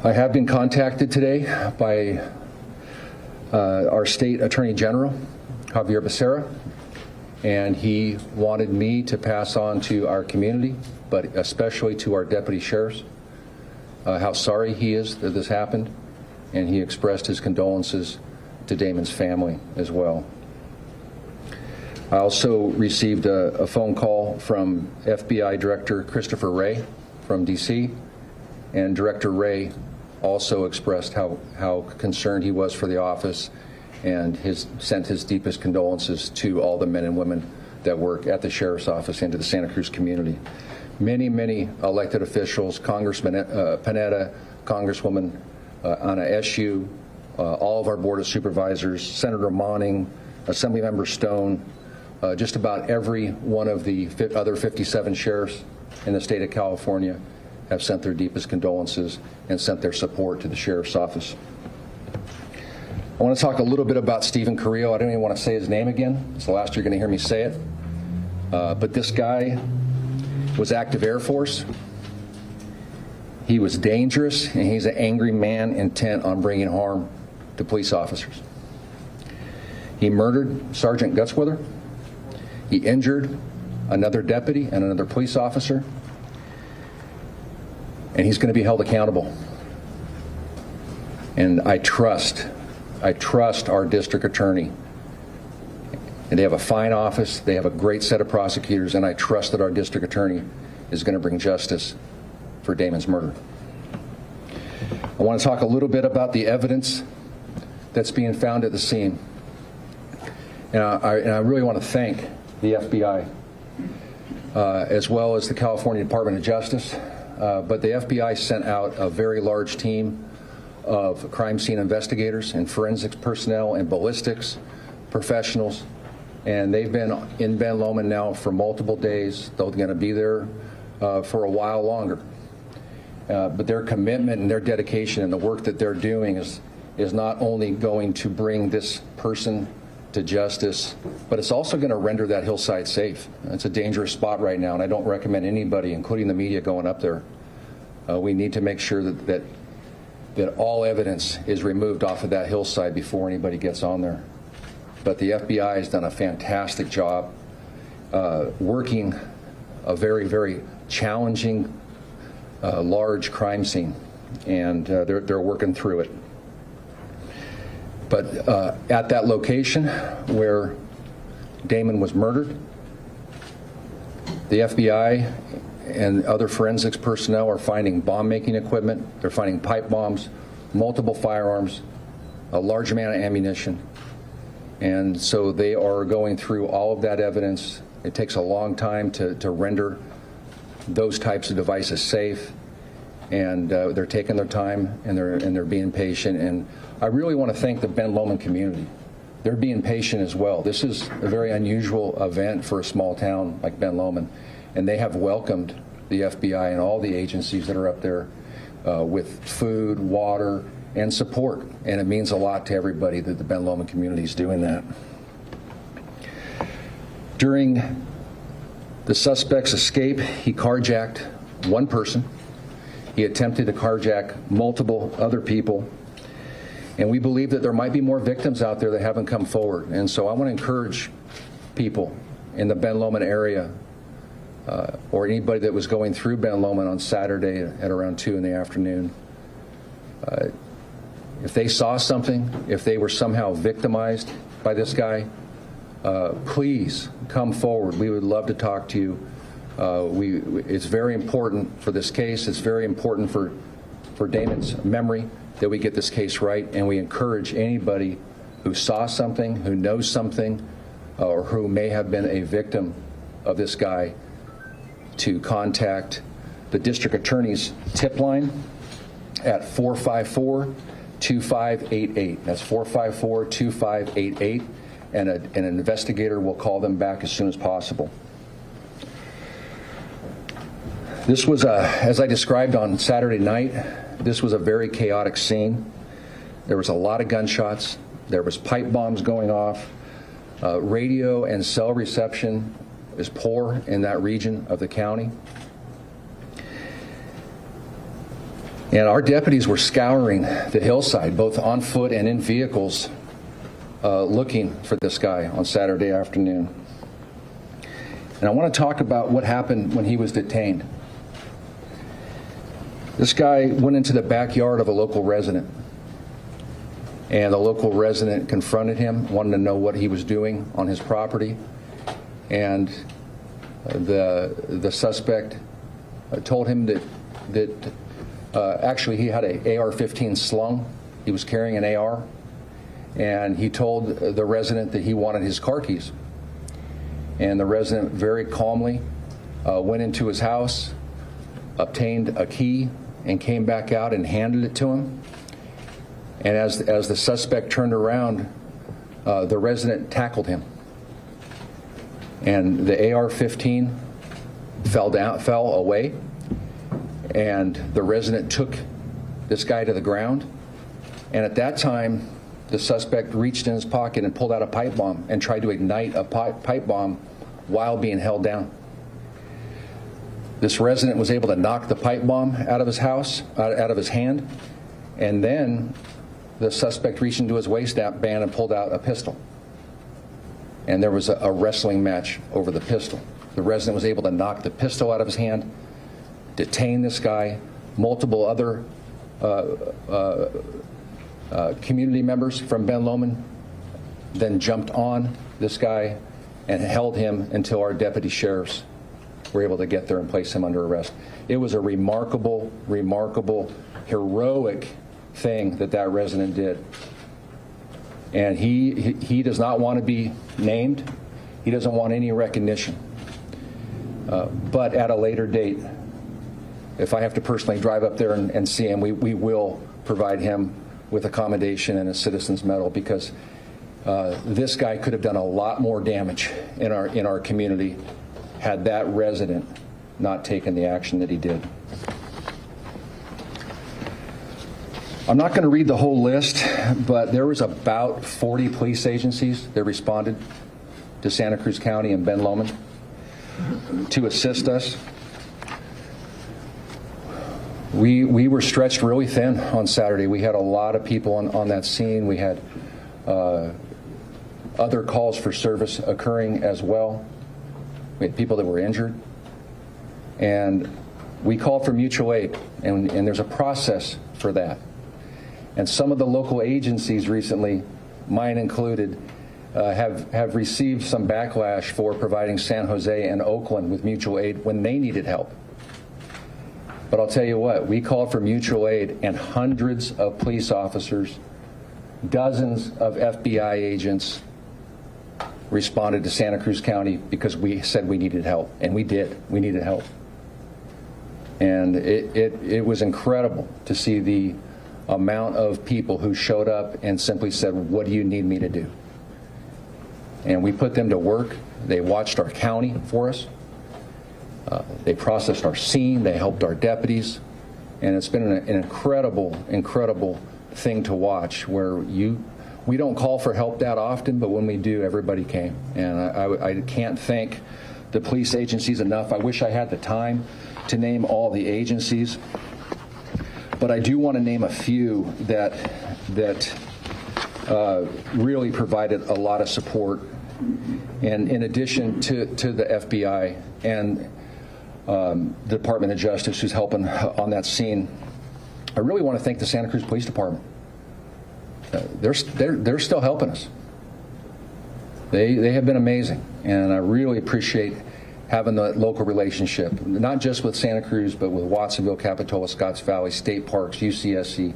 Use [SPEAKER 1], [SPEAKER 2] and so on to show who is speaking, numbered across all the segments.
[SPEAKER 1] I have been contacted today by our state attorney general, Javier Becerra, and he wanted me to pass on to our community, but especially to our deputy sheriffs, how sorry he is that this happened, and he expressed his condolences to Damon's family as well. I also received a phone call from FBI Director Christopher Wray from D.C., and Director Wray also expressed how concerned he was for the office and sent his deepest condolences to all the men and women that work at the Sheriff's Office and to the Santa Cruz community. Many, many elected officials, Congressman Panetta, Congresswoman Anna Eshoo, all of our Board of Supervisors, Senator Monning, Assemblymember Stone, just about every one of the other 57 sheriffs in the state of California have sent their deepest condolences and sent their support to the Sheriff's Office. I want to talk a little bit about Stephen Carrillo. I don't even want to say his name again. It's the last you're going to hear me say it. But this guy was active Air Force. He was dangerous, and he's an angry man intent on bringing harm to police officers. He murdered Sergeant Gutzwiller. He injured another deputy and another police officer. And he's going to be held accountable. And I trust our district attorney. And they have a fine office, they have a great set of prosecutors, and I trust that our district attorney is going to bring justice for Damon's murder. I want to talk a little bit about the evidence that's being found at the scene. And I really want to thank the FBI, as well as the California Department of Justice. But the FBI sent out a very large team of crime scene investigators and forensics personnel and ballistics professionals, and they've been in Ben Lomond now for multiple days. They're going to be there for a while longer. But their commitment and their dedication and the work that they're doing is not only going to bring this person to justice, but it's also going to render that hillside safe. It's a dangerous spot right now, and I don't recommend anybody, including the media, going up there. We need to make sure that all evidence is removed off of that hillside before anybody gets on there. But the FBI has done a fantastic job working a very, very challenging, large crime scene, and they're working through it. But at that location where Damon was murdered, the FBI and other forensics personnel are finding bomb-making equipment. They're finding pipe bombs, multiple firearms, a large amount of ammunition. And so they are going through all of that evidence. It takes a long time to render those types of devices safe. And they're taking their time, and they're being patient. And I really want to thank the Ben Lomond community. They're being patient as well. This is a very unusual event for a small town like Ben Lomond, and they have welcomed the FBI and all the agencies that are up there with food, water, and support. And it means a lot to everybody that the Ben Lomond community is doing that. During the suspect's escape, he carjacked one person. He attempted to carjack multiple other people. And we believe that there might be more victims out there that haven't come forward. And so I want to encourage people in the Ben Lomond area or anybody that was going through Ben Lomond on Saturday at around 2 in the afternoon. If they saw something, if they were somehow victimized by this guy, please come forward. We would love to talk to you. It's very important for this case. It's very important for Damon's memory that we get this case right, and we encourage anybody who saw something, who knows something, or who may have been a victim of this guy to contact the district attorney's tip line at 454-2588. That's 454-2588, and an investigator will call them back as soon as possible. This was, as I described on Saturday night, this was a very chaotic scene. There was a lot of gunshots. There was pipe bombs going off. Radio and cell reception is poor in that region of the county. And our deputies were scouring the hillside, both on foot and in vehicles, looking for this guy on Saturday afternoon. And I want to talk about what happened when he was detained. This guy went into the backyard of a local resident, and the local resident confronted him, wanted to know what he was doing on his property, and the suspect told him that actually he had an AR-15 slung. He was carrying an AR, and he told the resident that he wanted his car keys. And the resident very calmly went into his house, obtained a key, and came back out and handed it to him. And as the suspect turned around, the resident tackled him. And the AR-15 fell away, and the resident took this guy to the ground. And at that time, the suspect reached in his pocket and pulled out a pipe bomb and tried to ignite a pipe bomb while being held down. This resident was able to knock the pipe bomb out of his house, out of his hand, and then the suspect reached into his waistband and pulled out a pistol. And there was a wrestling match over the pistol. The resident was able to knock the pistol out of his hand, detain this guy. Multiple other community members from Ben Lomond then jumped on this guy and held him until our deputy sheriffs were able to get there and place him under arrest. It was a remarkable, remarkable, heroic thing that resident did. And he does not want to be named. He doesn't want any recognition. But at a later date, if I have to personally drive up there and see him, we will provide him with accommodation and a citizen's medal, because this guy could have done a lot more damage in our community had that resident not taken the action that he did. I'm not going to read the whole list, but there was about 40 police agencies that responded to Santa Cruz County and Ben Lomond to assist us. We were stretched really thin on Saturday. We had a lot of people on that scene. We had other calls for service occurring as well. We had people that were injured. And we called for mutual aid, and there's a process for that. And some of the local agencies recently, mine included, have received some backlash for providing San Jose and Oakland with mutual aid when they needed help. But I'll tell you what, we called for mutual aid, and hundreds of police officers, dozens of FBI agents responded to Santa Cruz County because we said we needed help, and we did. We needed help. And it was incredible to see the amount of people who showed up and simply said, what do you need me to do? And we put them to work. They watched our county for us. They processed our scene. They helped our deputies. And it's been an incredible, incredible thing to watch, where we don't call for help that often, but when we do, everybody came. And I can't thank the police agencies enough. I wish I had the time to name all the agencies, but I do want to name a few that really provided a lot of support. And in addition to the FBI and the Department of Justice, who's helping on that scene, I really want to thank the Santa Cruz Police Department. They're still helping us. They have been amazing, and I really appreciate having the local relationship, not just with Santa Cruz, but with Watsonville, Capitola, Scotts Valley, State Parks, UCSC.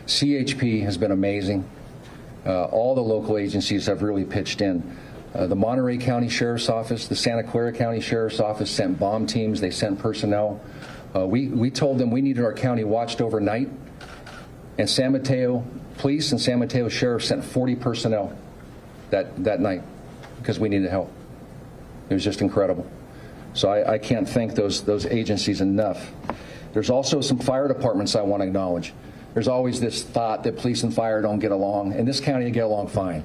[SPEAKER 1] CHP has been amazing. All the local agencies have really pitched in. The Monterey County Sheriff's Office, the Santa Clara County Sheriff's Office sent bomb teams. They sent personnel. We told them we needed our county watched overnight, and San Mateo Police and San Mateo Sheriff sent 40 personnel that night because we needed help. It was just incredible. So I can't thank those agencies enough. There's also some fire departments I want to acknowledge. There's always this thought that police and fire don't get along. In this county, they get along fine.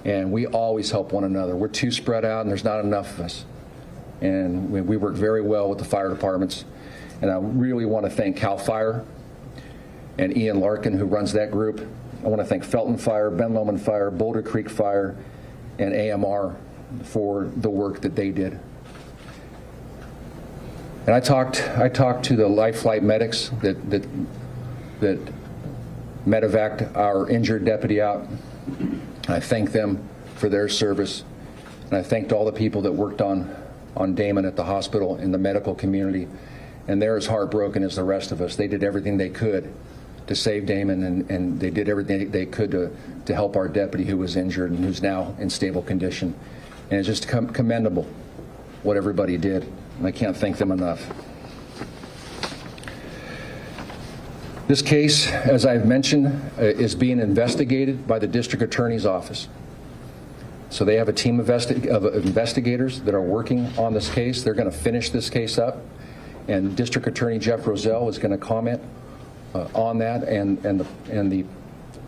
[SPEAKER 1] And we always help one another. We're too spread out, and there's not enough of us. And we work very well with the fire departments. And I really want to thank CAL FIRE, and Ian Larkin, who runs that group. I want to thank Felton Fire, Ben Lomond Fire, Boulder Creek Fire, and AMR for the work that they did. And I talked to the life flight medics that medevaced our injured deputy out. I thank them for their service, and I thanked all the people that worked on Damon at the hospital in the medical community, and they're as heartbroken as the rest of us. They did everything they could to save Damon, and they did everything they could to help our deputy who was injured and who's now in stable condition. And it's just commendable what everybody did, and I can't thank them enough. This case, as I've mentioned, is being investigated by the district attorney's office. So they have a team of investigators that are working on this case. They're going to finish this case up, and District Attorney Jeff Roselle is going to comment on that and the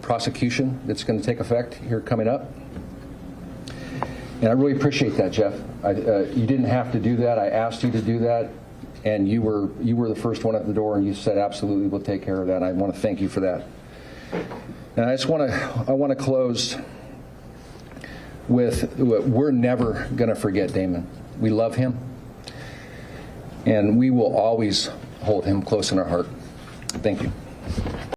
[SPEAKER 1] prosecution that's going to take effect here coming up. And I really appreciate that, Jeff. You didn't have to do that. I asked you to do that, and you were the first one at the door, and you said absolutely we'll take care of that. And I want to thank you for that. And I want to close with, we're never going to forget Damon. We love him, and we will always hold him close in our heart. Thank you.